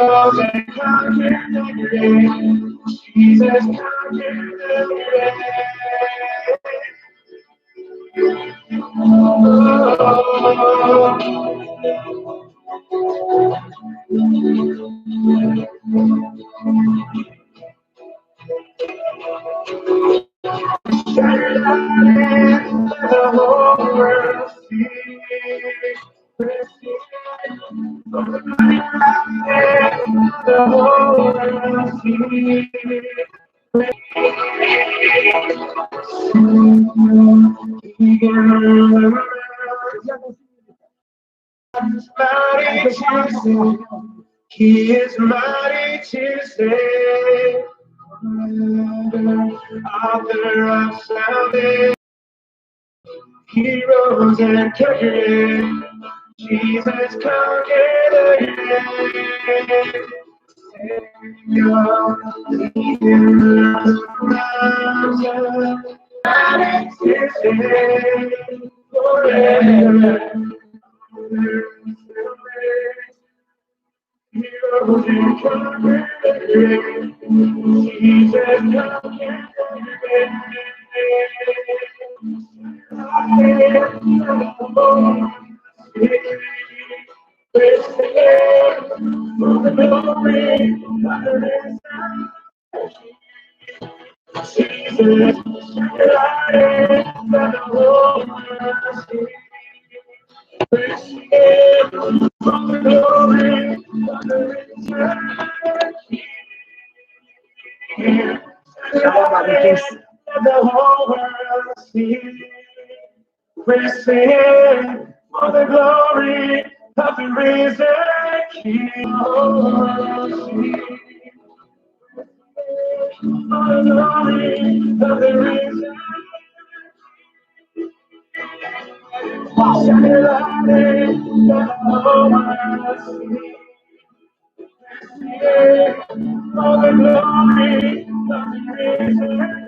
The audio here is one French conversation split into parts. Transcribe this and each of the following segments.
rose and conquered the grave. Jesus conquered the grave. Shattered out in the whole world sees. The whole world sees. He is mighty to save. Author of salvation, he rose and conquered. Jesus conquered the grave. Savior, he is mighty to save forever. Heroes and conquered, Jesus conquered the whole world sees. We're singing for the glory of the risen King. For the glory of the risen King. The whole world sees. For the glory of the risen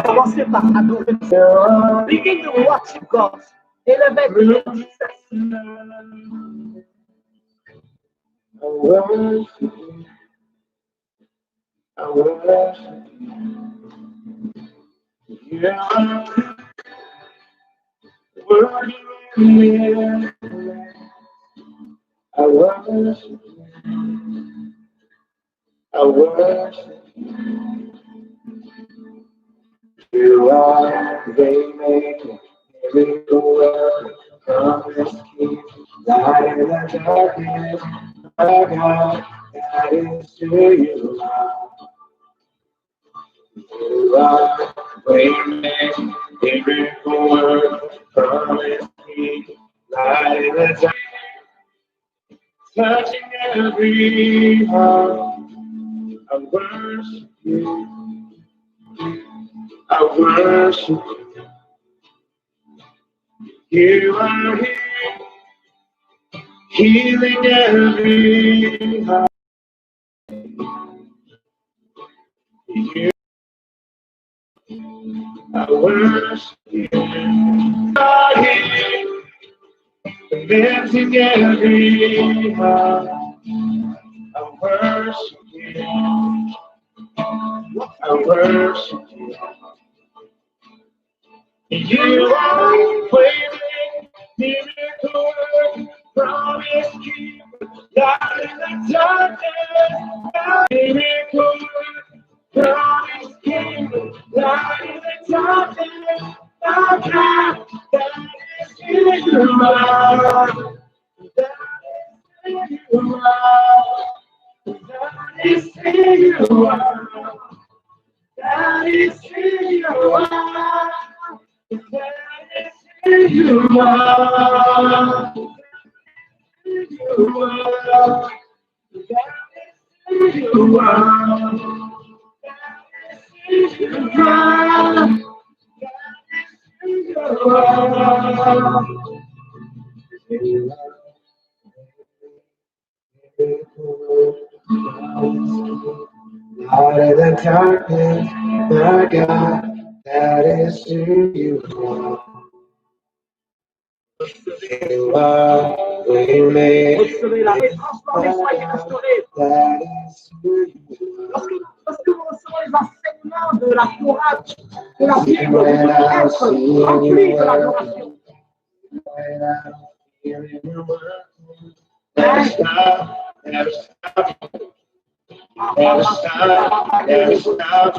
Commencez par adorer. Begin to worship God. Elevate the Lord Jesus. I worship you. Worthy I worship you are waymaker, miracle worker, promise keeper, light in the darkness, my God, that is who you are. You are waymaker, miracle worker, promise keeper, light in the darkness, touching every heart. I worship you. I worship you. You are here, healing every heart. You, I worship you. You are here, lifting every heart. I worship you. I worship you. You are waiting, miracle work, promise keeper, light in the darkness, miracle work, promise keeper, light in the darkness, our God, that is who you are, that is who you are, that is who you are, that is who you are. That is who You are. You are. You are. Out of the darkness, my God, that is who you are. You are, we made. That is who you are. Lorsque vous recevez les enseignements de la Torah, de la Bible, vous devez être rempli de l'adoration. Never stop, never stop, never stop, never stop.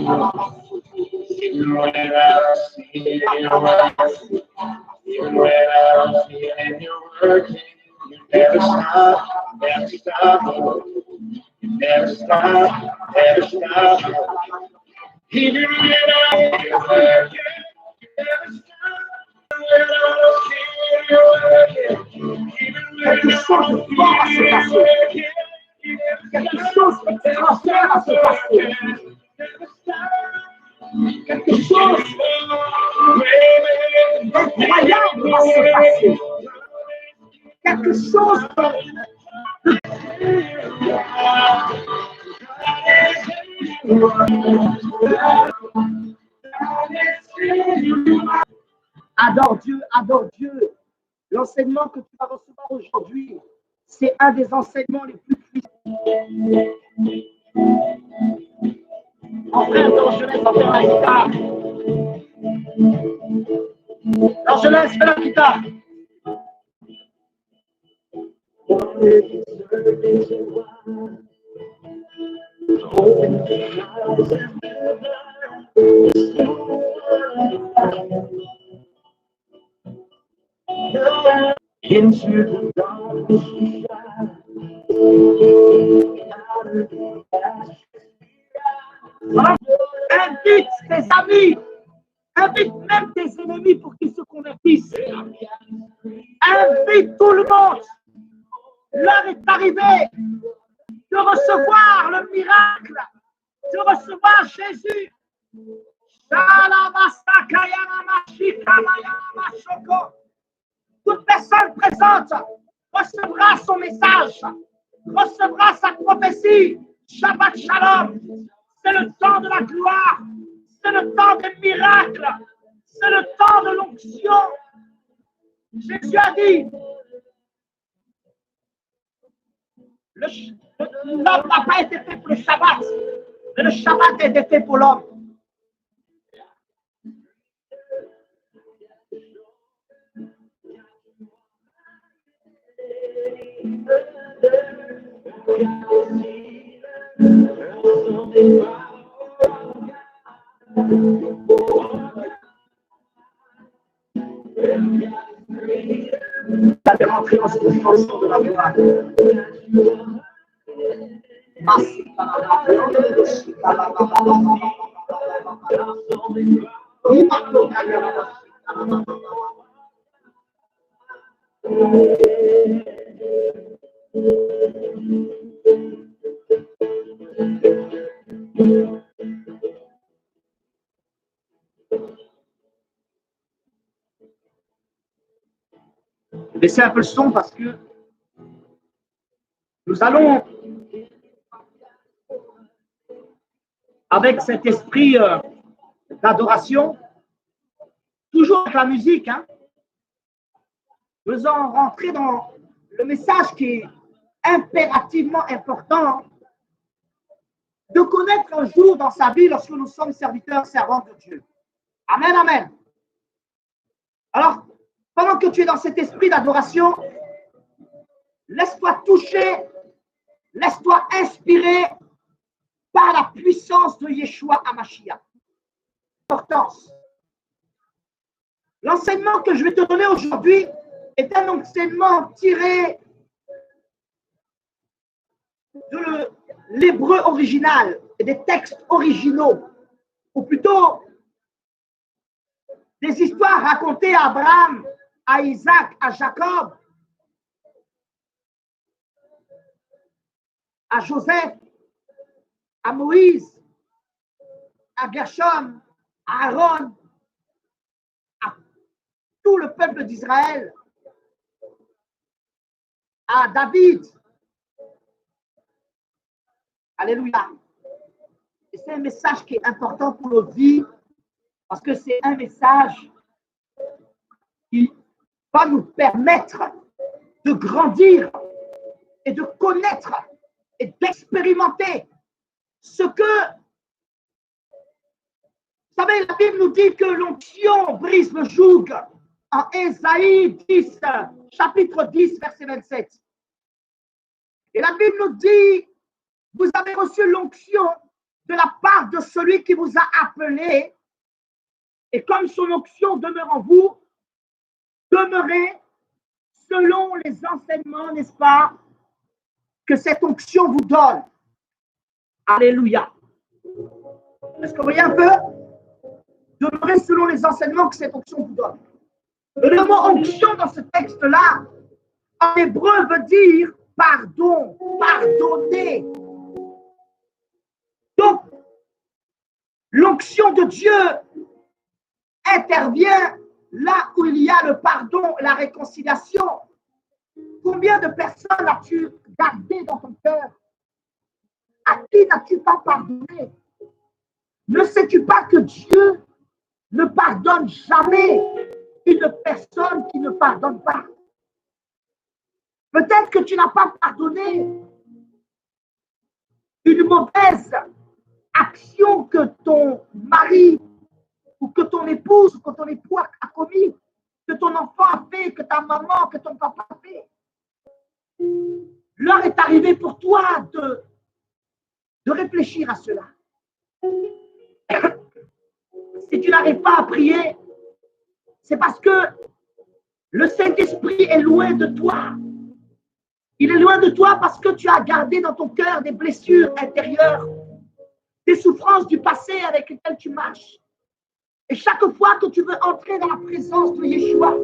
Even when I don't see it, you're working. Even when I don't feel it, you're working. You never stop, never stop. You never stop, never stop. Even when I feel working, you never stop. When I don't feel it, you're working. Even when I don't feel it, you're working. Quelque chose d'extraordinaire à se passer. Quelque chose d'incroyable va se passer. Quelque chose Adore Dieu, adore Dieu. L'enseignement que tu vas recevoir aujourd'hui, c'est un des enseignements les plus puissants. En frère, alors je laisse faire la guitare. Alors je laisse faire la guitare. Into the darkness you Invite tes amis, invite même tes ennemis pour qu'ils se convertissent. Invite tout le monde. L'heure est arrivée de recevoir le miracle, de recevoir Jésus. Toute personne présente recevra son message, recevra sa prophétie. Shabbat Shalom. C'est le temps de la gloire, c'est le temps des miracles, c'est le temps de l'onction. Jésus a dit, l'homme n'a pas été fait pour le Shabbat, mais le Shabbat a été fait pour l'homme. T'avais rentré dans cette dimension de la gloire. Laissez un peu le son parce que nous allons, avec cet esprit d'adoration, toujours avec la musique, hein, nous allons rentrer dans le message qui est impérativement important de connaître un jour dans sa vie lorsque nous sommes serviteurs, servantes de Dieu. Amen, amen. Alors, pendant que tu es dans cet esprit d'adoration, laisse-toi toucher, laisse-toi inspirer par la puissance de Yeshua HaMashiach. Importance. L'enseignement que je vais te donner aujourd'hui est un enseignement tiré de l'hébreu original et des textes originaux, ou plutôt des histoires racontées à Abraham, à Isaac, à Jacob, à Joseph, à Moïse, à Gershom, à Aaron, à tout le peuple d'Israël, à David. Alléluia. Et c'est un message qui est important pour notre vie parce que c'est un message qui va nous permettre de grandir et de connaître et d'expérimenter ce que, vous savez, la Bible nous dit que l'onction brise le joug en Ésaïe 10, chapitre 10, verset 27. Et la Bible nous dit, vous avez reçu l'onction de la part de celui qui vous a appelé, et comme son onction demeure en vous, demeurez selon les enseignements, n'est-ce pas, que cette onction vous donne. Alléluia. Est-ce que vous voyez un peu? Demeurez selon les enseignements que cette onction vous donne. Le mot onction dans ce texte-là, en hébreu, veut dire pardon, pardonner. Donc, l'onction de Dieu intervient là où il y a le pardon, la réconciliation. Combien de personnes as-tu gardé dans ton cœur? À qui n'as-tu pas pardonné? Ne sais-tu pas que Dieu ne pardonne jamais une personne qui ne pardonne pas? Peut-être que tu n'as pas pardonné une mauvaise action que ton mari ou que ton épouse ou que ton époux a commis, que ton enfant a fait, que ta maman, que ton papa a fait. L'heure est arrivée pour toi de réfléchir à cela. Si tu n'arrives pas à prier, c'est parce que le Saint-Esprit est loin de toi. Il est loin de toi parce que tu as gardé dans ton cœur des blessures intérieures, des souffrances du passé avec lesquelles tu marches. Et chaque fois que tu veux entrer dans la présence de Yeshua,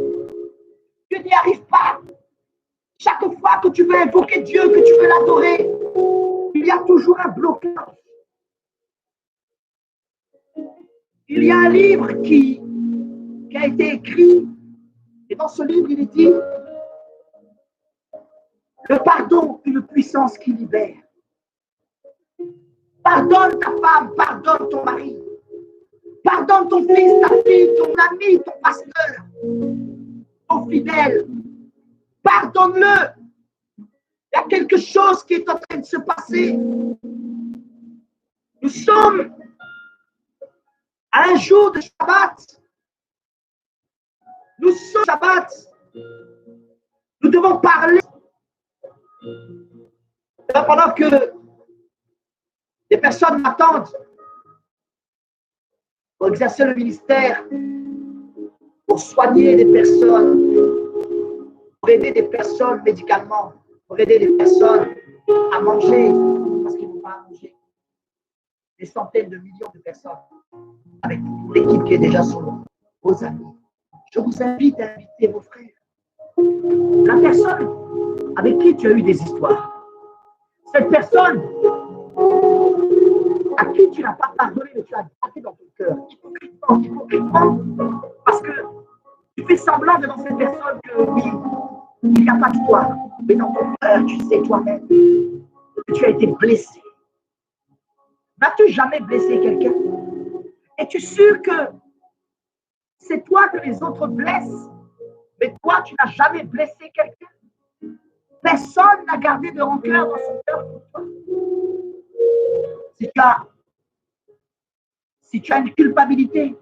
tu n'y arrives pas. Chaque fois que tu veux invoquer Dieu, que tu veux l'adorer, il y a toujours un blocage. Il y a un livre qui a été écrit, et dans ce livre, il est dit le pardon, une puissance qui libère. Pardonne ta femme, pardonne ton mari, pardonne ton fils, ta fille, ton ami, ton pasteur, ton fidèle. Pardonne-le. Il y a quelque chose qui est en train de se passer. Nous sommes à un jour de Shabbat. Nous sommes Shabbat. Nous devons parler. Pendant que des personnes m'attendent pour exercer le ministère, pour soigner des personnes, pour aider des personnes médicalement, pour aider des personnes à manger parce qu'ils n'ont pas à manger. Des centaines de millions de personnes avec l'équipe qui est déjà sur nous, vos amis. Je vous invite à inviter vos frères. La personne avec qui tu as eu des histoires. Cette personne à qui tu n'as pas pardonné, mais tu as gardé dans ton cœur, hypocritement, parce que tu fais semblant devant cette personne que oui, il n'y a pas de toi, mais dans ton cœur, tu sais toi-même que tu as été blessé. N'as-tu jamais blessé quelqu'un? Es-tu sûr que c'est toi que les autres blessent, mais toi, tu n'as jamais blessé quelqu'un? Personne n'a gardé de rancœur dans son cœur pour toi. Si tu as une culpabilité,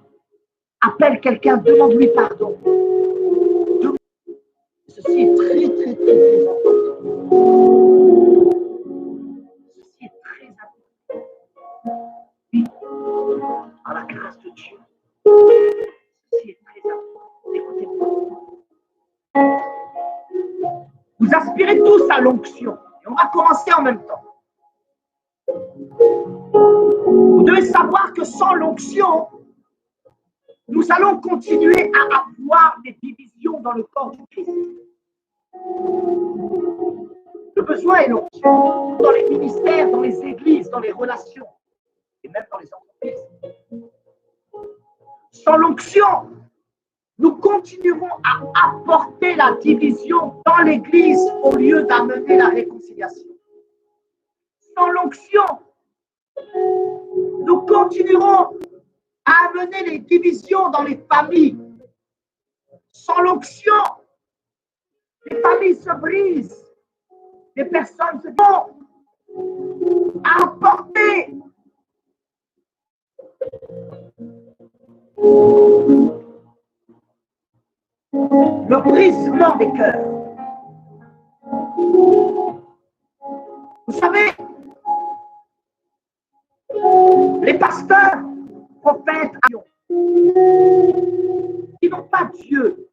appelle quelqu'un, demande-lui pardon. Ceci est très, très, très, très important. Ceci est très important. Oui, à la grâce de Dieu. Ceci est très important. Écoutez-moi. Vous aspirez tous à l'onction. Et on va commencer en même temps. Vous devez savoir que sans l'onction, nous allons continuer à voir des divisions dans le corps du Christ. Le besoin est l'onction dans les ministères, dans les églises, dans les relations et même dans les entreprises. Sans l'onction, nous continuerons à apporter la division dans l'église au lieu d'amener la réconciliation. Sans l'onction, nous continuerons à amener les divisions dans les familles. Sans l'onction, les familles se brisent, les personnes se font apporter le brisement des cœurs. Vous savez, les pasteurs, prophètes, ils n'ont pas Dieu.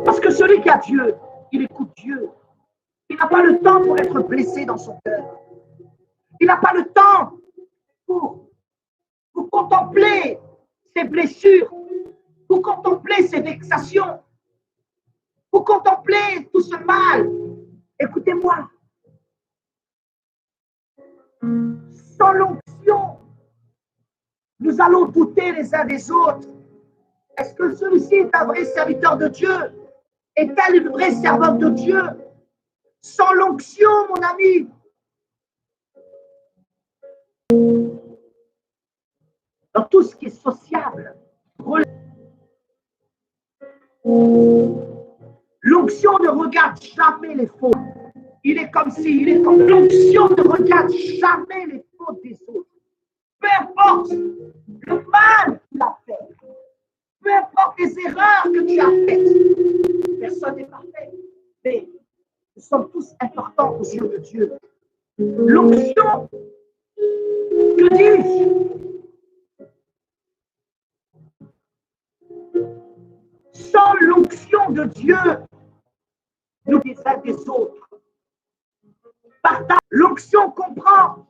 Parce que celui qui a Dieu, il écoute Dieu. Il n'a pas le temps pour être blessé dans son cœur. Il n'a pas le temps pour contempler ses blessures, pour contempler ses vexations, pour contempler tout ce mal. Écoutez-moi. Sans l'onction, nous allons douter les uns des autres. Est-ce que celui-ci est un vrai serviteur de Dieu? Est-elle une vraie servante de Dieu? Sans l'onction, mon ami, dans tout ce qui est sociable, l'onction ne regarde jamais les fautes. Il est comme si, il est comme l'onction ne regarde jamais les fautes des autres. Peu importe le mal qu'il a fait, peu importe les erreurs que tu as faites, personne n'est parfait, mais nous sommes tous importants aux yeux de Dieu. L'onction, que dis-je? Sans l'onction de Dieu, nous les uns des autres. Partage. L'onction comprend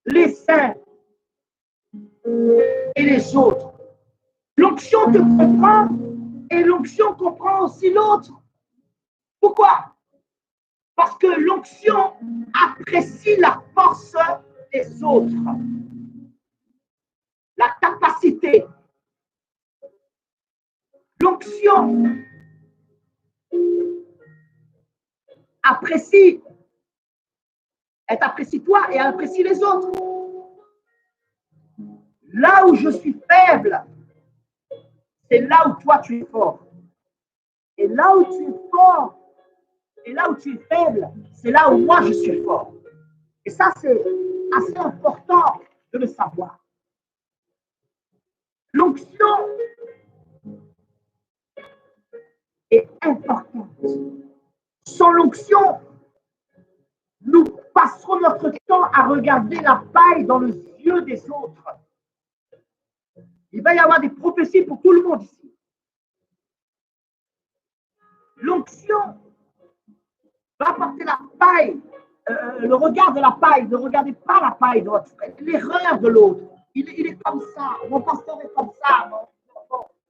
les saints et les autres. L'onction te comprend et l'onction comprend aussi l'autre. Pourquoi? Parce que l'onction apprécie la force des autres, la capacité. L'onction apprécie, elle t'apprécie toi et elle apprécie les autres. Là où je suis faible, c'est là où toi tu es fort. Et là où tu es fort, et là où tu es faible, c'est là où moi je suis fort. Et ça, c'est assez important de le savoir. L'onction est importante. Sans l'onction, nous passerons notre temps à regarder la paille dans les yeux des autres. Il va y avoir des prophéties pour tout le monde ici. L'onction va apporter la paille, le regard de la paille. Ne regardez pas la paille de votre frère, l'erreur de l'autre. Il est comme ça, mon pasteur est comme ça,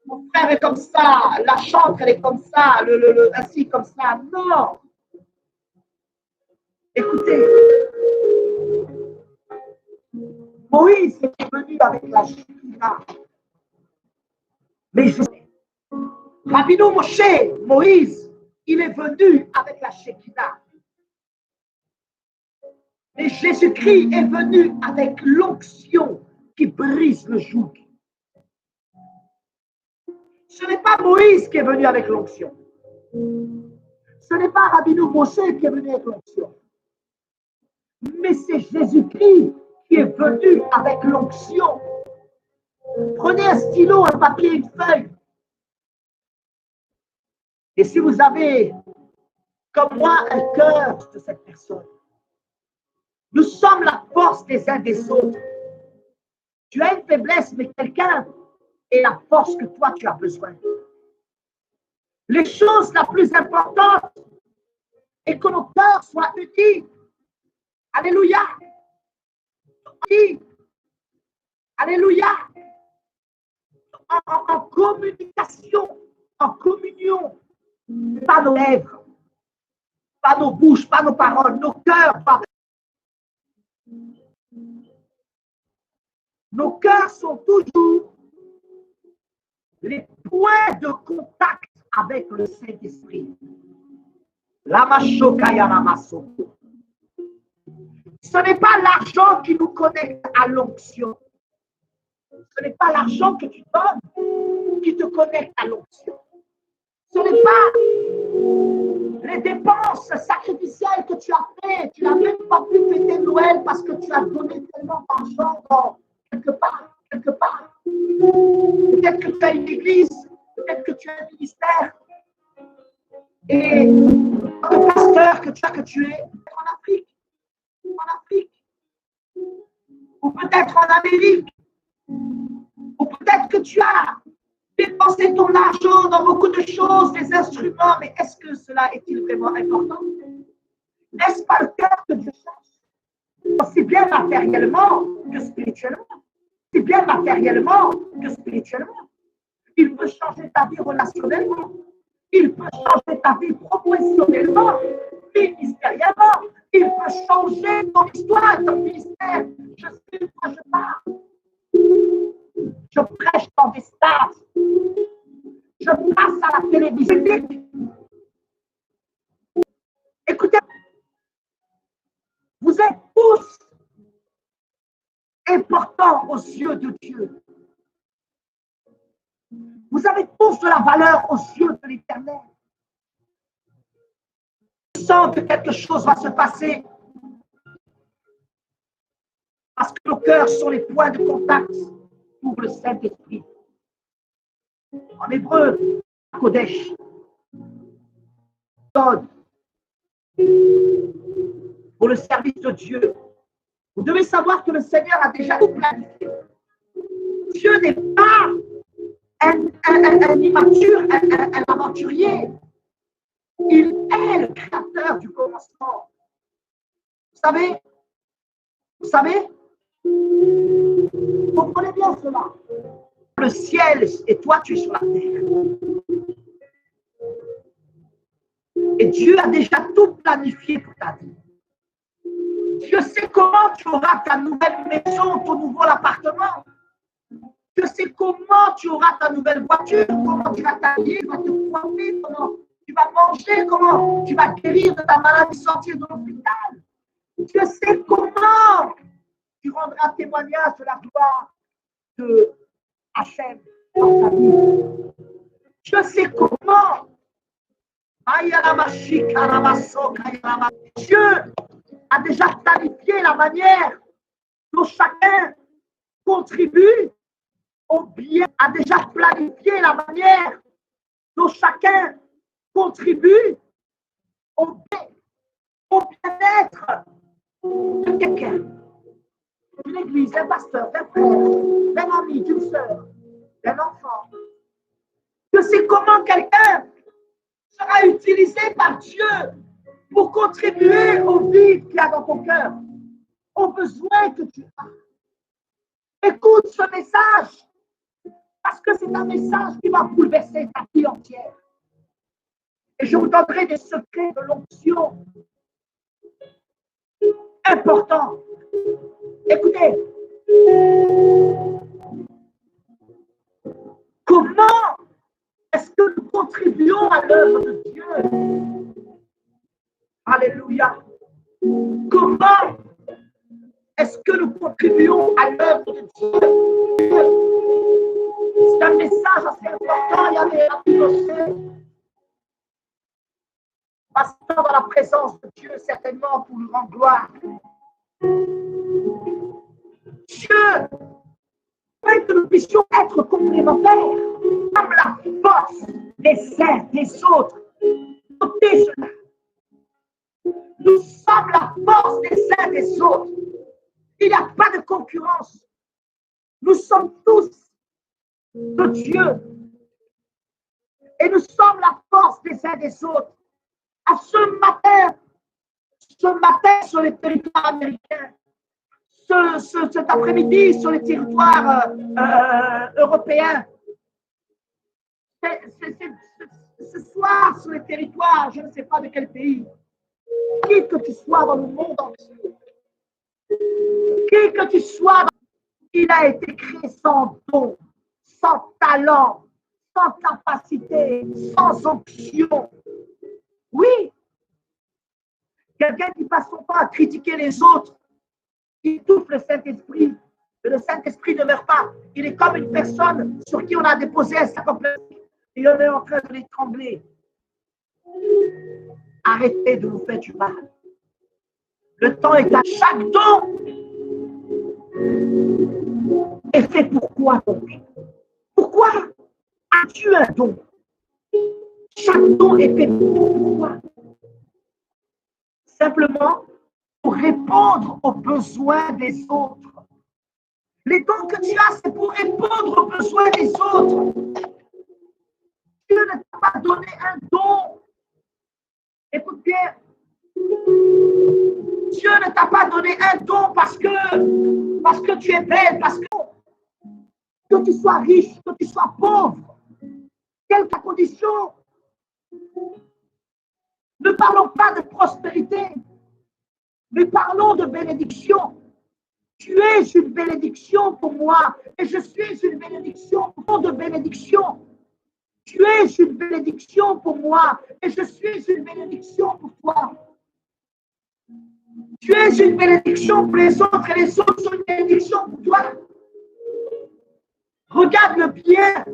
mon frère est comme ça, la chantre elle est comme ça, ainsi comme ça. Non. Écoutez, Moïse est venu avec la Shekinah. Mais Rabbeinu Moshe, Moïse, il est venu avec la Shekinah. Mais Jésus-Christ est venu avec l'onction qui brise le joug. Ce n'est pas Moïse qui est venu avec l'onction. Ce n'est pas Rabbeinu Moshe qui est venu avec l'onction. Mais c'est Jésus-Christ qui est venu avec l'onction. Prenez un stylo, un papier, une feuille. Et si vous avez, comme moi, un cœur de cette personne, nous sommes la force des uns des autres. Tu as une faiblesse, mais quelqu'un est la force que toi, tu as besoin. Les choses la plus importante est que nos cœurs soient unis. Alléluia. Unis. Alléluia. en communication, en communion, pas nos lèvres, pas nos bouches, pas nos paroles, nos cœurs. Nos cœurs sont toujours les points de contact avec le Saint-Esprit. Ce n'est pas l'argent qui nous connecte à l'onction. Ce n'est pas l'argent que tu donnes qui te connecte à l'onction. Ce n'est pas les dépenses sacrificielles que tu as faites. Tu n'as même pas pu fêter Noël parce que tu as donné tellement d'argent dans quelque part. Peut-être que tu as une église, peut-être que tu as un ministère. Et le pasteur que tu es en Afrique, ou peut-être en Amérique, ou peut-être que tu as dépensé ton argent dans beaucoup de choses, des instruments, mais est-ce que cela est-il vraiment important? N'est-ce pas le cœur que Dieu cherche? Aussi bien matériellement que spirituellement. C'est bien matériellement que spirituellement. Il peut changer ta vie relationnellement. Il peut changer ta vie professionnellement, ministériellement. Il peut changer ton histoire, ton ministère. Je sais de quoi je parle. Je prêche dans des stades. Je passe à la télévision. Écoutez, vous êtes tous importants aux yeux de Dieu. Vous avez tous de la valeur aux yeux de l'Éternel. Je sens que quelque chose va se passer parce que nos cœurs sont les points de contact pour le Saint-Esprit. En hébreu, Kodesh, donne pour le service de Dieu. Vous devez savoir que le Seigneur a déjà tout planifié. Dieu n'est pas un immature, un aventurier. Il est le créateur du commencement. Vous savez, comprenez bien cela. Le ciel et toi, tu es sur la terre. Et Dieu a déjà tout planifié pour ta vie. Dieu sait comment tu auras ta nouvelle maison, ton nouveau appartement. Je sais comment tu auras ta nouvelle voiture, comment tu vas t'habiller, tu vas te coiffer, comment tu vas manger, comment tu vas guérir de ta maladie, sortir de l'hôpital. Je sais comment tu rendras témoignage de la gloire de Hachem dans ta vie. Je sais comment. Dieu a déjà planifié la manière dont chacun contribue au bien, a déjà planifié la manière dont chacun contribue au bien-être de quelqu'un, d'une église, d'un pasteur, d'un frère, d'un ami, d'une sœur, d'un enfant. Je sais comment quelqu'un sera utilisé par Dieu pour contribuer au vide qu'il y a dans ton cœur, aux besoins que tu as. Écoute ce message. Parce que c'est un message qui va bouleverser ta vie entière. Et je vous donnerai des secrets de l'onction importants. Écoutez, comment est-ce que nous contribuons à l'œuvre de Dieu? Alléluia. Comment est-ce que nous contribuons à l'œuvre de Dieu? C'est un message assez important. Il y avait un dossier. Passant dans la présence de Dieu, certainement pour lui rendre gloire. Dieu veut que nous puissions être complémentaires, comme la force des uns des autres. Notez cela. Nous sommes la force des uns des autres. Il n'y a pas de concurrence. Nous sommes tous de Dieu. Et nous sommes la force des uns des autres. À ce matin sur les territoires américains, cet après-midi sur les territoires européens, ce soir, sur le territoire, je ne sais pas de quel pays, qui que tu sois dans le monde entier, qui que tu sois, il a été créé sans don, sans talent, sans capacité, sans onction. Oui, quelqu'un qui passe son temps à critiquer les autres, qui étouffe le Saint-Esprit. Le Saint-Esprit ne meurt pas. Il est comme une personne sur qui on a déposé un sac en plastique et on est en train de l'étrangler. Arrêtez de vous faire du mal. Le temps est à chaque don. Et fait pourquoi donc? Pourquoi as-tu un don? Chaque don est fait pourquoi? Simplement pour répondre aux besoins des autres. Les dons que tu as, c'est pour répondre aux besoins des autres. Dieu ne t'a pas donné un don. Écoute bien, Dieu ne t'a pas donné un don parce que tu es belle, parce que tu sois riche, que tu sois pauvre. Quelle est ta condition? Ne parlons pas de prospérité, mais parlons de bénédiction. Tu es une bénédiction pour moi et je suis une bénédiction pour de bénédiction. Tu es une bénédiction pour moi et je suis une bénédiction pour toi. Tu es une bénédiction pour les autres et les autres sont une bénédiction pour toi. Regarde le bien.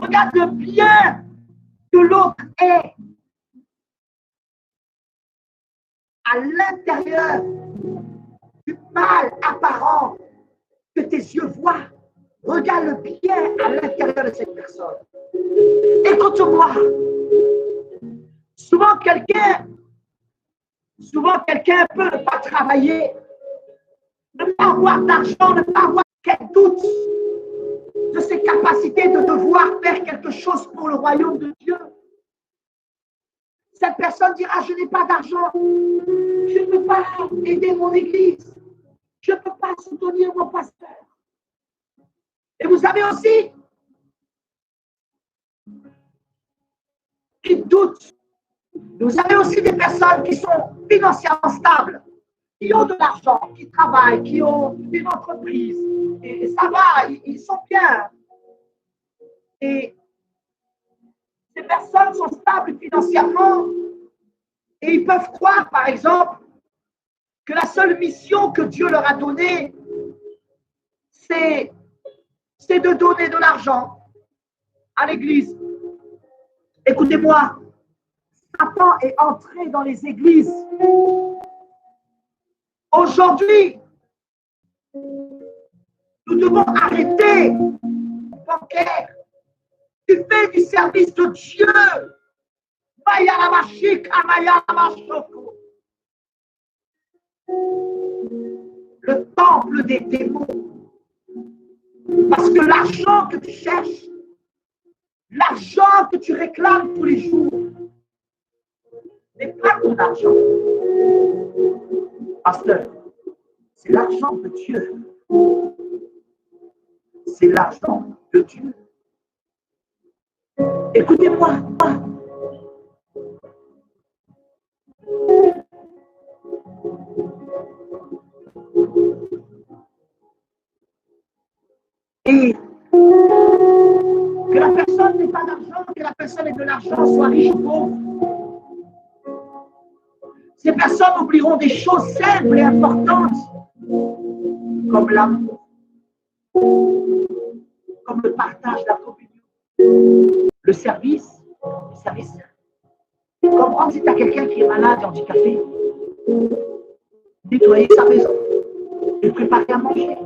Regarde le bien que l'autre est à l'intérieur du mal apparent que tes yeux voient. Regarde le bien à l'intérieur de cette personne. Écoute-moi. Souvent, quelqu'un peut ne pas travailler, ne pas avoir d'argent, ne pas avoir quel doute de ses capacités de devoir faire quelque chose pour le royaume de Dieu. Cette personne dira, je n'ai pas d'argent, je ne peux pas aider mon église, je ne peux pas soutenir mon pasteur. Et vous avez aussi qui doutent. Vous avez aussi des personnes qui sont financièrement stables, qui ont de l'argent, qui travaillent, qui ont une entreprise. Et ça va, ils sont bien. Et ces personnes sont stables financièrement et ils peuvent croire, par exemple, que la seule mission que Dieu leur a donnée, c'est de donner de l'argent à l'église. Écoutez-moi, Satan est entré dans les églises. Aujourd'hui, nous devons arrêter, bancaire. Tu fais du service de Dieu. Le temple des démons. Parce que l'argent que tu cherches, l'argent que tu réclames tous les jours, n'est pas ton argent. Pasteur, c'est l'argent de Dieu. C'est l'argent de Dieu. Écoutez-moi. Et que la personne n'ait pas d'argent, que la personne ait de l'argent, soit riche ou pauvre. Ces personnes oublieront des choses simples et importantes, comme l'amour, comme le partage de la communion, le service. Comme quand c'est à quelqu'un qui est malade et handicapé, nettoyer sa maison, lui préparer à manger.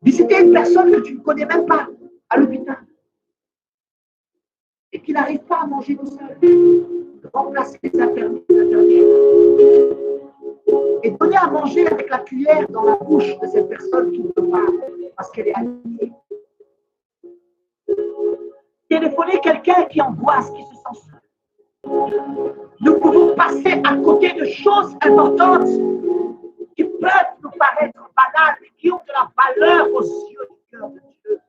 Visiter une personne que tu ne connais même pas à l'hôpital et qui n'arrive pas à manger tout seul, remplacer les infirmiers et donner à manger avec la cuillère dans la bouche de cette personne qui ne peut pas parce qu'elle est alignée. Téléphoner quelqu'un qui angoisse, qui se sent seul. Nous pouvons passer à côté de choses importantes qui peuvent nous paraître banales, mais qui ont de la valeur aux yeux du cœur de Dieu.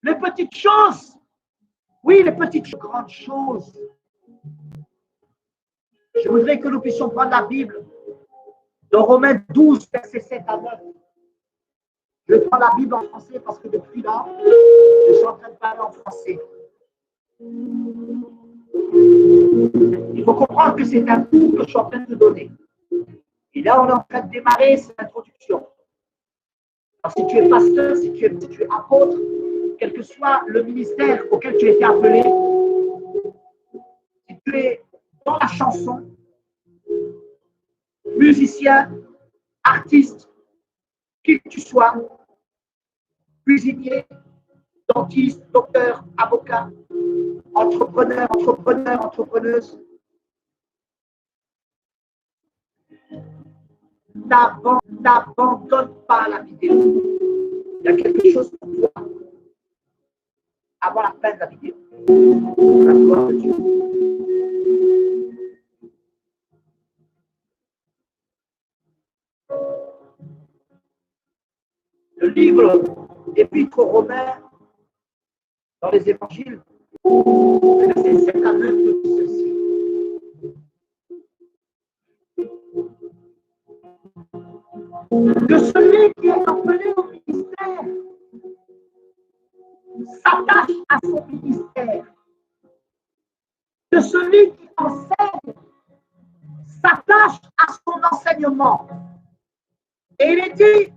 Les petites choses. Oui, les petites grandes choses. Je voudrais que nous puissions prendre la Bible dans Romains 12, versets 7 à 9. Je prends la Bible en français parce que depuis là, je suis en train de parler en français. Il faut comprendre que c'est un cours que je suis en train de donner. Et là, on est en train de démarrer cette introduction. Alors, si tu es pasteur, si tu es apôtre, quel que soit le ministère auquel tu as été appelé, si tu es dans la chanson, musicien, artiste, qui que tu sois, cuisinier, dentiste, docteur, avocat, entrepreneuse, n'abandonne pas la vidéo. Il y a quelque chose pour toi avant la fin de la vidéo. La gloire de Dieu. Le livre Épître aux Romains dans les évangiles, verset 7 à 9, nous dit ceci. Que celui qui est appelé au ministère s'attache à son ministère. Que celui qui enseigne s'attache à son enseignement. Et il est dit,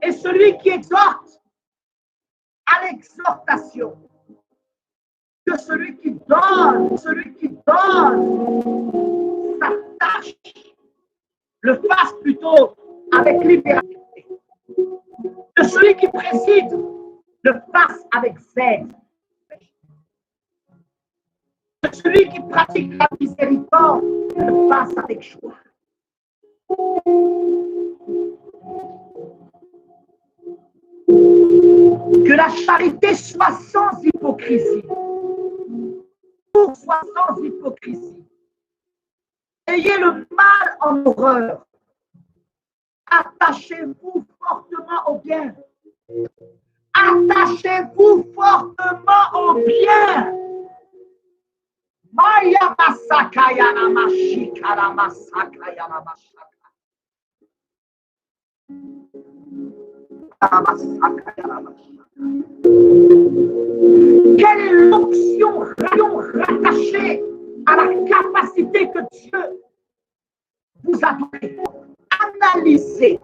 et celui qui exhorte à l'exhortation. Que celui qui donne s'attache, le fasse plutôt avec libéralité. Que celui qui préside le fasse avec zèle. Que celui qui pratique la miséricorde le fasse avec joie. Que la charité soit sans hypocrisie. Soit sans hypocrisie. Ayez le mal en horreur. Attachez-vous fortement au bien. Attachez-vous fortement au bien. Maya masaka yana mashika la masaka yana mashaka. Quelle est l'onction rattachée à la capacité que Dieu vous a donnée? Analysez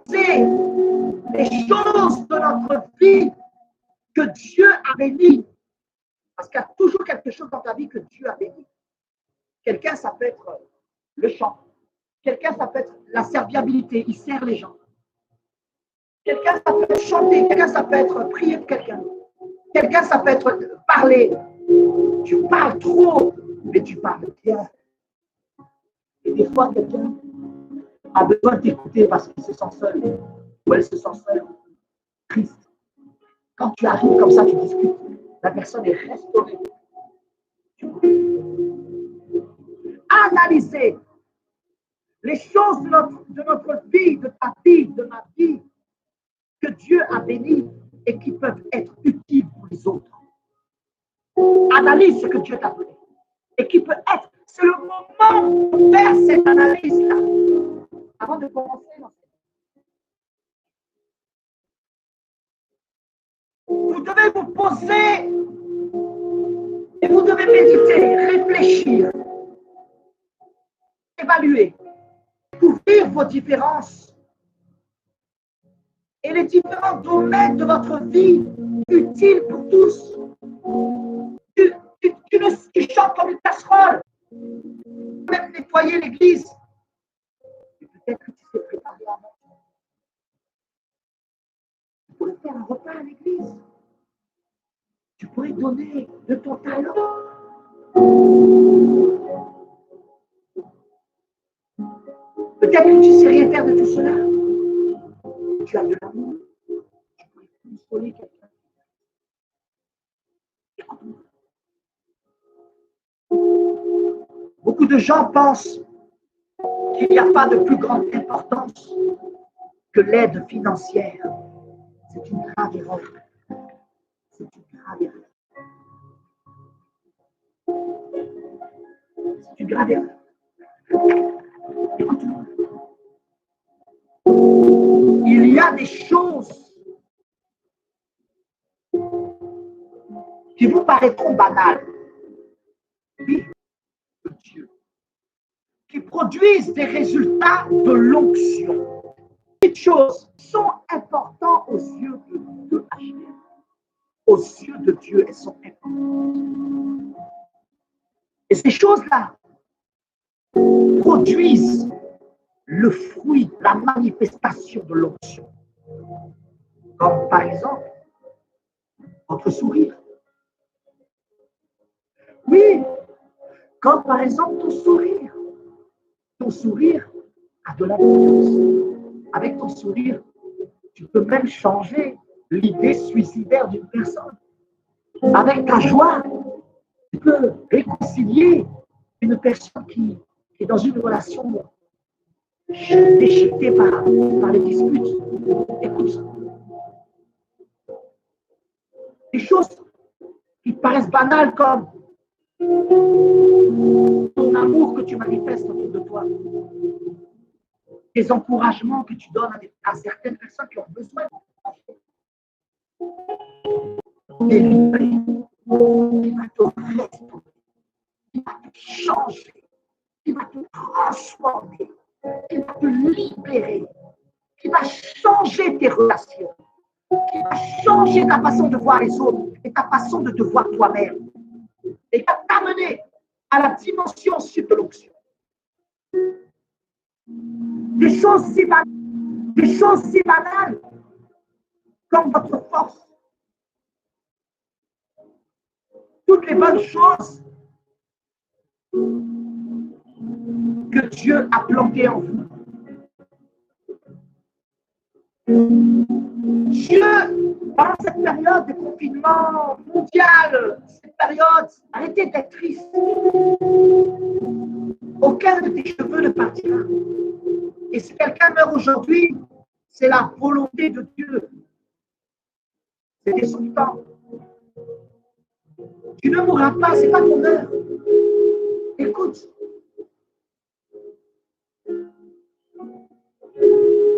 les choses de notre vie que Dieu a bénies. Parce qu'il y a toujours quelque chose dans ta vie que Dieu a béni. Quelqu'un, ça peut être le chant. Quelqu'un, ça peut être la serviabilité. Il sert les gens. Quelqu'un, ça peut être chanter. Quelqu'un, ça peut être prier pour quelqu'un. Quelqu'un, ça peut être parler. Tu parles trop, mais tu parles bien. Et des fois, quelqu'un a besoin de t'écouter parce qu'il se sent seul. Ou elle se sent seule, triste. Quand tu arrives comme ça, tu discutes. La personne est restaurée. Analysez les choses de notre vie, de ta vie, de ma vie, que Dieu a bénies et qui peuvent être utiles pour les autres. Analyse ce que Dieu t'a donné et qui peut être. C'est le moment de faire cette analyse-là avant de commencer. Vous devez vous poser et vous devez méditer, réfléchir, évaluer, découvrir vos différences et les différents domaines de votre vie utiles pour tous. Tu chantes comme une casserole, même nettoyer l'église. Peut-être que tu sais préparer à manger. Tu pourrais faire un repas à l'église. Tu pourrais donner de ton talent. Peut-être que tu ne sais rien faire de tout cela. Tu as de l'amour. Tu pourrais consoler quelqu'un. Écoute-moi. Beaucoup de gens pensent qu'il n'y a pas de plus grande importance que l'aide financière. C'est une grave erreur. grave erreur. C'est une grave erreur. Écoute-moi. Il y a des choses qui vous paraîtront banales. Oui, de Dieu. Qui produisent des résultats de l'onction. Ces choses sont importantes aux yeux de Dieu. Aux yeux de Dieu, elles sont importantes. Et ces choses-là produisent le fruit, la manifestation de l'onction. Comme par exemple, votre sourire. Oui, comme par exemple ton sourire. Ton sourire a de l'importance. Avec ton sourire, tu peux même changer l'idée suicidaire d'une personne. Avec ta joie, tu peux réconcilier une personne qui est dans une relation déchiquetée par les disputes. Écoute, des choses qui paraissent banales comme ton amour que tu manifestes autour de toi, des encouragements que tu donnes à certaines personnes qui ont besoin de délivrer, qui va te restaurer, qui va te changer, qui va te transformer, qui va te libérer, qui va changer tes relations, qui va changer ta façon de voir les autres et ta façon de te voir toi-même, et qui va t'amener à la dimension sup de l'onction. Des choses si banales comme votre force. Toutes les bonnes choses que Dieu a plantées en vous. Dieu, pendant cette période de confinement mondial, cette période, arrêtez d'être triste. Aucun de tes cheveux ne partira. Et si quelqu'un meurt aujourd'hui, c'est la volonté de Dieu. C'était son temps. Tu ne mourras pas, c'est pas ton heure. Écoute.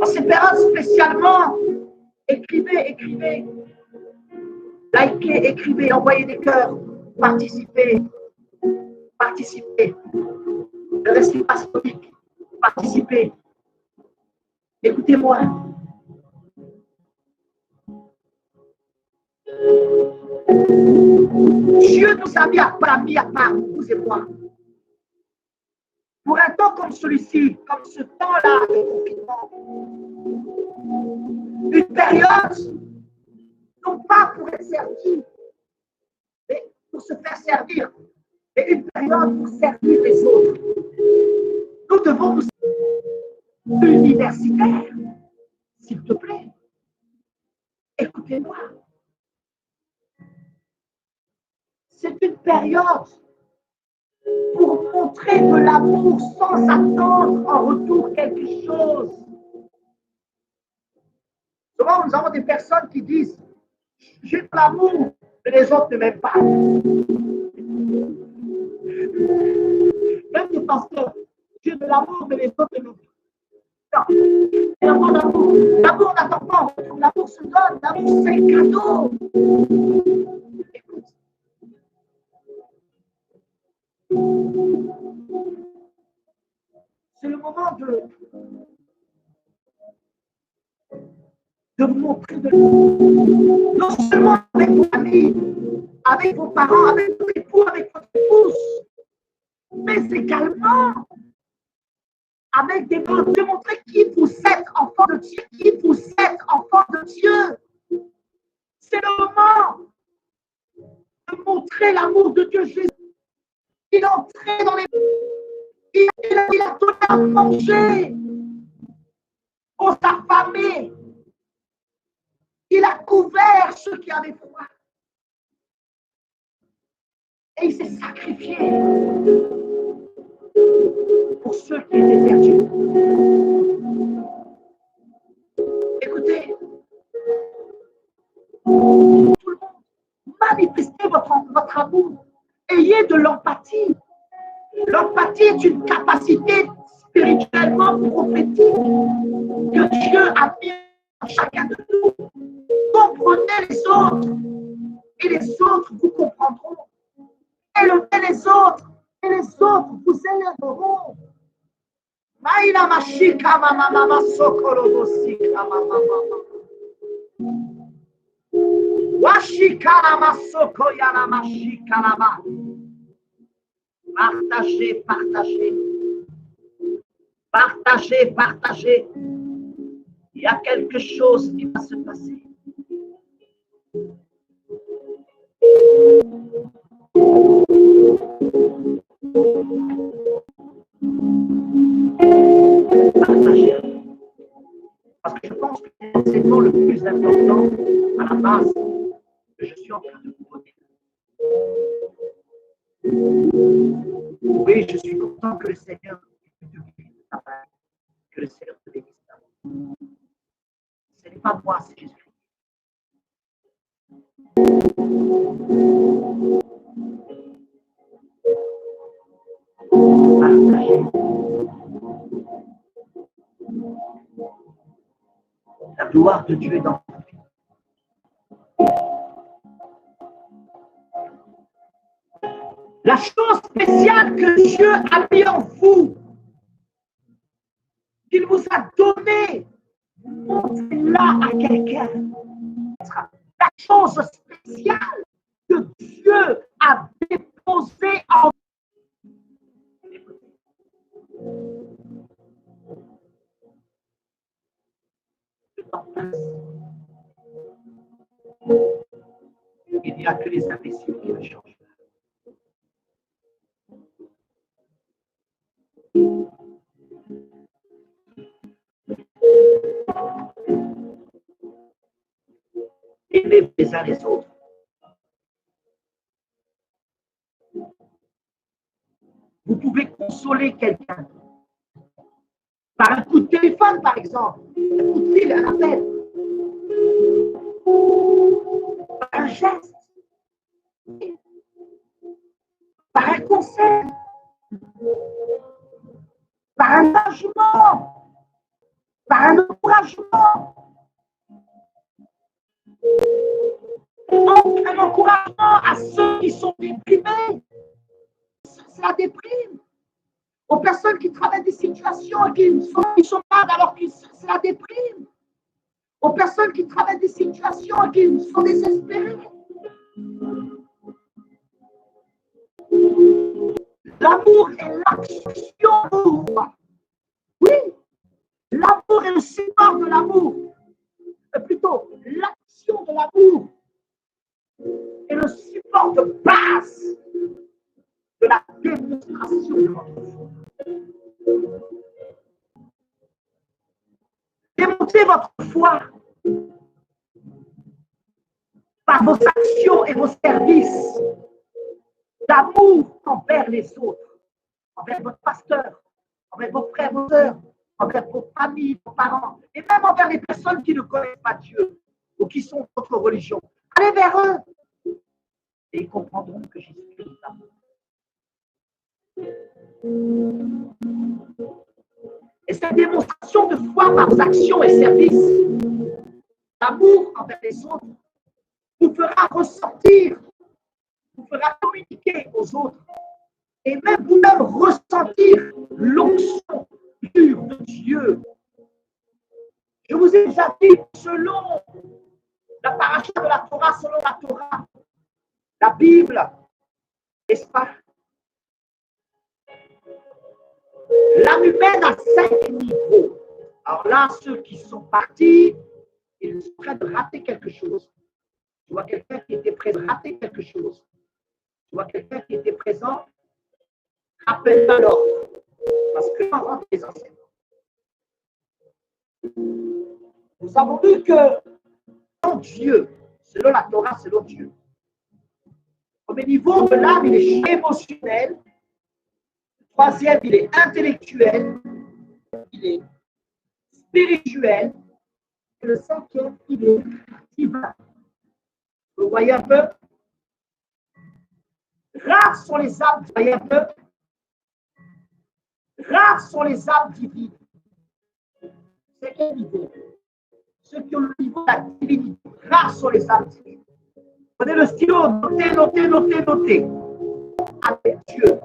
En cette période spécialement, écrivez. Likez, écrivez, envoyez des cœurs. Participez. Ne restez pas stoïque. Participez. Écoutez-moi. Dieu nous a mis à part, vous et moi. Pour un temps comme celui-ci, comme ce temps-là de confinement, une période, non pas pour être servi, mais pour se faire servir, mais une période pour servir les autres. Nous devons nous servir universitaire, s'il te plaît. Écoutez-moi. C'est une période pour montrer de l'amour sans attendre en retour quelque chose. Souvent, nous avons des personnes qui disent « J'ai de l'amour, mais les autres ne m'aiment pas. » Même des pasteurs, « J'ai de l'amour, mais les autres ne m'aiment pas. » Non, l'amour d'amour. L'amour n'attend pas en retour. L'amour se donne. L'amour, c'est un cadeau. Écoute. C'est le moment de vous montrer de l'amour. Non seulement avec vos amis, avec vos parents, avec votre époux, avec votre épouse, mais également avec des mots, de montrer qui vous êtes, enfant de Dieu, qui vous êtes, enfant de Dieu. C'est le moment de montrer l'amour de Dieu Jésus. Il est entré dans les... Il a donné à manger aux affamés. Il a couvert ceux qui avaient froid. Et il s'est sacrifié pour ceux qui étaient perdus. Écoutez, tout le monde, manifester votre amour. Ayez de l'empathie. L'empathie est une capacité spirituellement prophétique que Dieu a mis en chacun de nous. Comprenez les autres et les autres vous comprendront. Élevez les autres et les autres vous élèveront. Maïla mashika mama mama sokoro bosika mama mama. Washika mama soko yana mashika mama. Partagez, partagez. Partagez, partagez. Il y a quelque chose qui va se passer. Partagez. Parce que je pense que c'est l'enseignement le plus important à la base que je suis en train de vous donner. Oui, je suis content que le Seigneur que le Seigneur te bénisse. Ce n'est pas moi, c'est Jésus. Partagez. La gloire de Dieu est dans votre vie. La chose spéciale que Dieu a mis en vous, qu'il vous a donné, montrez-la à quelqu'un. La chose spéciale que Dieu a déposée en vous. Il n'y a que les imbéciles qui le changent. Aimez les uns les autres. Vous pouvez consoler quelqu'un par un coup de téléphone, par exemple, un coup de fil, un appel, par un geste, par un conseil, par un engagement, par un encouragement. Un encouragement à ceux qui sont déprimés. C'est la déprime. Aux personnes qui traversent des situations et qui sont malades alors que c'est la déprime. Aux personnes qui traversent des situations et qui sont désespérées. L'amour est l'action. Oui, l'amour est le support de l'amour. Plutôt, l'action de l'amour est le support de base de la démonstration de votre foi. Démontrez votre foi par vos actions et vos services d'amour envers les autres, envers votre pasteur, envers vos frères, vos sœurs, envers vos familles, vos parents, et même envers les personnes qui ne connaissent pas Dieu ou qui sont d'autres religions. Allez vers eux et ils comprendront que Jésus-Christ est amour. Et cette démonstration de foi par vos actions et services, d'amour envers les autres, vous fera ressentir, vous fera communiquer aux autres et même vous-même ressentir l'onction pure de Dieu. Je vous ai déjà dit, selon la paracha de la Torah, selon la Torah, la Bible, n'est-ce pas? L'âme humaine a 5 niveaux. Alors là, ceux qui sont partis, ils sont prêts de rater quelque chose. Je vois quelqu'un qui était prêt de rater quelque chose. Je vois quelqu'un qui était présent. Rappelle-le alors. Parce que on rentre les enseignements. Nous avons vu que Dieu, selon la Torah, selon Dieu, au niveau de l'âme, il est émotionnel. Le 3e, il est intellectuel. Il est spirituel. Et le 5e, il est divin. Vous voyez un peu? Rares sont les âmes, voyez un peu, rares sont les âmes qui vivent. C'est quel niveau? Ceux qui ont le niveau de la divinité. Rares sont les âmes qui vivent. Prenez le stylo, notez, notez, notez, notez. Avec Dieu.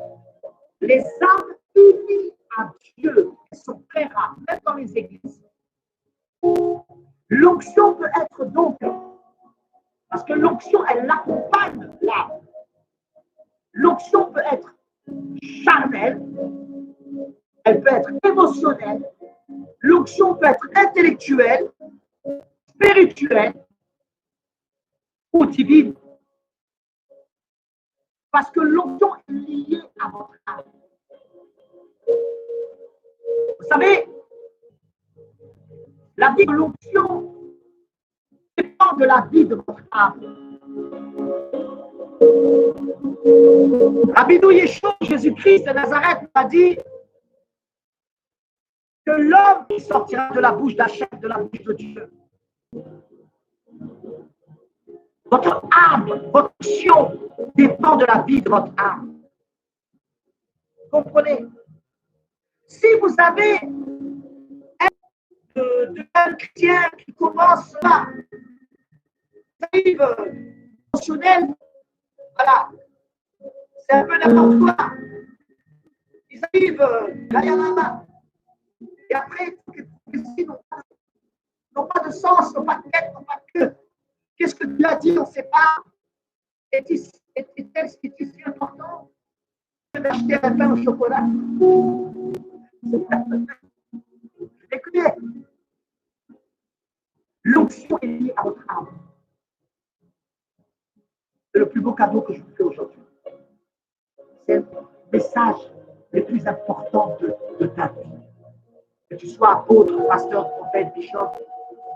Les âmes unies à Dieu sont très rares, même dans les églises. L'onction peut être donc, parce que l'onction, elle accompagne l'âme. L'onction peut être charnelle, elle peut être émotionnelle, l'onction peut être intellectuelle, spirituelle ou divine. Parce que l'onction est liée à votre âme. Vous savez, la vie de l'onction dépend de la vie de votre âme. Rabbinou Yeshua, Jésus-Christ de Nazareth, a dit que l'homme qui sortira de la bouche d'Hachem, de la bouche de Dieu. Votre âme, votre action dépend de la vie de votre âme. Comprenez? Si vous avez un chrétien qui commence là, émotionnel, voilà, c'est un peu n'importe quoi. Ils arrivent, là, et après, ils n'ont pas de sens, n'ont pas de tête, n'ont pas de queue. Qu'est-ce que tu as dit? On ne sait pas. Est-ce qui est si important d'acheter un pain au chocolat? Écoutez, l'onction est liée à votre âme. C'est le plus beau cadeau que je vous fais aujourd'hui. C'est le message le plus important de ta vie. Que tu sois apôtre, pasteur, prophète, bishop,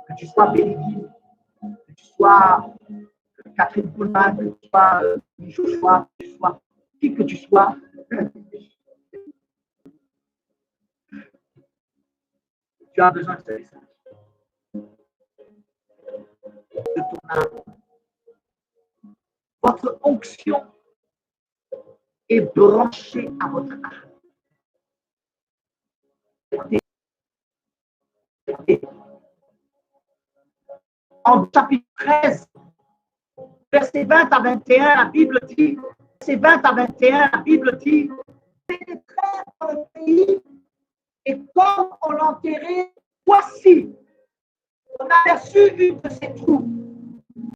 que tu sois Bénédine, que tu sois Catherine Poulman, que tu sois Joshua, que tu sois qui que tu sois. Tu as besoin de ce message. De ton âme. Votre onction est branchée à votre âme. En chapitre 13, verset 20 à 21, la Bible dit, verset 20 à 21, la Bible dit, pénétrèrent dans le pays et comme on l'enterrait, voici, on aperçut une de ses troupes